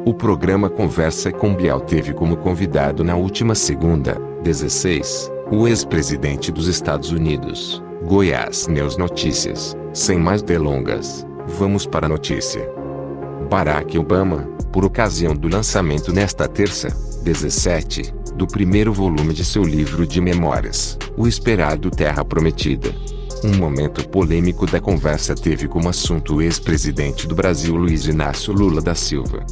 O programa Conversa com Bial teve como convidado na última segunda, 16, o ex-presidente dos Estados Unidos, Goiás News Notícias. Sem mais delongas, vamos para a notícia. Barack Obama, por ocasião do lançamento nesta terça, 17, do primeiro volume de seu livro de memórias, o esperado Terra Prometida. Um momento polêmico da conversa teve como assunto o ex-presidente do Brasil Luiz Inácio Lula da Silva.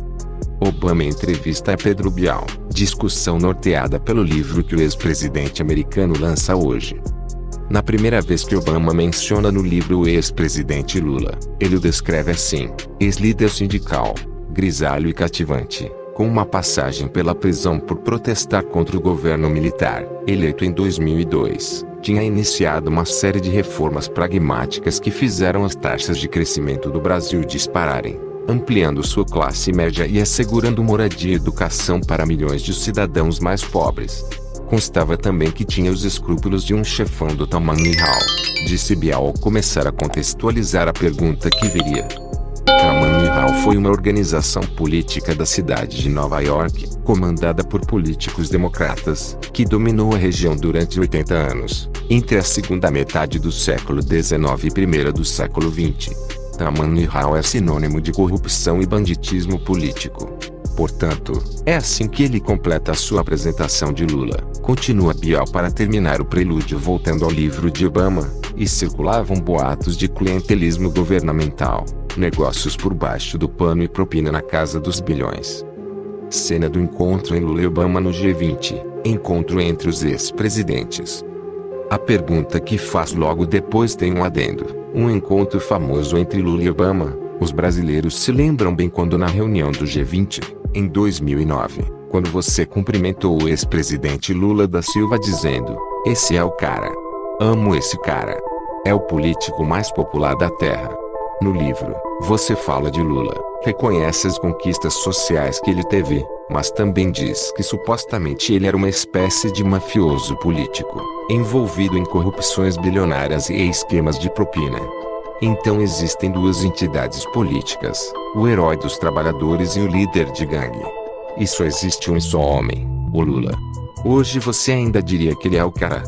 Obama em entrevista a Pedro Bial, discussão norteada pelo livro que o ex-presidente americano lança hoje. Na primeira vez que Obama menciona no livro o ex-presidente Lula, ele o descreve assim: ex-líder sindical, grisalho e cativante, com uma passagem pela prisão por protestar contra o governo militar, eleito em 2002, tinha iniciado uma série de reformas pragmáticas que fizeram as taxas de crescimento do Brasil dispararem, ampliando sua classe média e assegurando moradia e educação para milhões de cidadãos mais pobres. Constava também que tinha os escrúpulos de um chefão do tamanho real, disse Bial ao começar a contextualizar a pergunta que viria. Tamanho Hall foi uma organização política da cidade de Nova York, comandada por políticos democratas, que dominou a região durante 80 anos, entre a segunda metade do século XIX e primeira do século XX. Tamanho Hall é sinônimo de corrupção e banditismo político. Portanto, é assim que ele completa a sua apresentação de Lula, continua Bial para terminar o prelúdio voltando ao livro de Obama, e circulavam boatos de clientelismo governamental, negócios por baixo do pano e propina na casa dos bilhões. Cena do encontro em Lula e Obama no G20, encontro entre os ex-presidentes. A pergunta que faz logo depois tem um adendo, um encontro famoso entre Lula e Obama. Os brasileiros se lembram bem quando na reunião do G20, em 2009, quando você cumprimentou o ex-presidente Lula da Silva dizendo: "Esse é o cara. Amo esse cara. É o político mais popular da Terra." No livro, você fala de Lula, reconhece as conquistas sociais que ele teve, mas também diz que supostamente ele era uma espécie de mafioso político, envolvido em corrupções bilionárias e esquemas de propina. Então existem duas entidades políticas, o herói dos trabalhadores e o líder de gangue. E só existe um só homem, o Lula. Hoje você ainda diria que ele é o cara?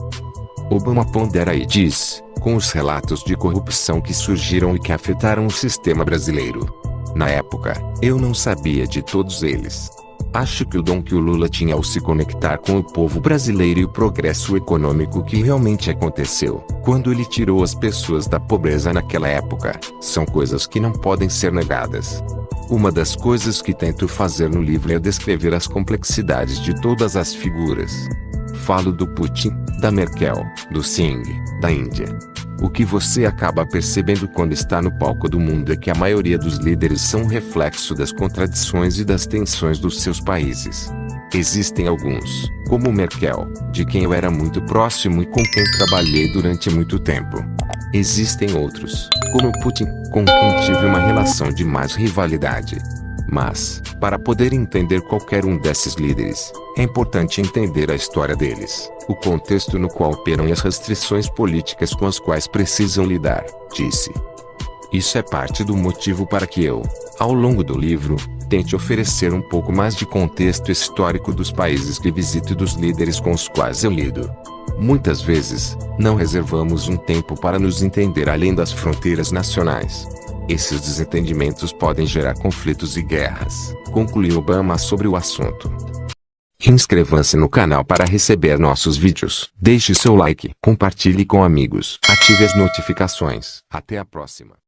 Obama pondera e diz, com os relatos de corrupção que surgiram e que afetaram o sistema brasileiro. Na época, eu não sabia de todos eles. Acho que o dom que o Lula tinha ao se conectar com o povo brasileiro e o progresso econômico que realmente aconteceu, quando ele tirou as pessoas da pobreza naquela época, são coisas que não podem ser negadas. Uma das coisas que tento fazer no livro é descrever as complexidades de todas as figuras. Falo do Putin, da Merkel, do Singh, da Índia. O que você acaba percebendo quando está no palco do mundo é que a maioria dos líderes são um reflexo das contradições e das tensões dos seus países. Existem alguns, como Merkel, de quem eu era muito próximo e com quem trabalhei durante muito tempo. Existem outros, como Putin, com quem tive uma relação de mais rivalidade. Mas, para poder entender qualquer um desses líderes, é importante entender a história deles, o contexto no qual operam e as restrições políticas com as quais precisam lidar, disse. Isso é parte do motivo para que eu, ao longo do livro, tente oferecer um pouco mais de contexto histórico dos países que visito e dos líderes com os quais eu lido. Muitas vezes, não reservamos um tempo para nos entender além das fronteiras nacionais. Esses desentendimentos podem gerar conflitos e guerras, concluiu Obama sobre o assunto. Inscreva-se no canal para receber nossos vídeos. Deixe seu like, compartilhe com amigos, ative as notificações. Até a próxima.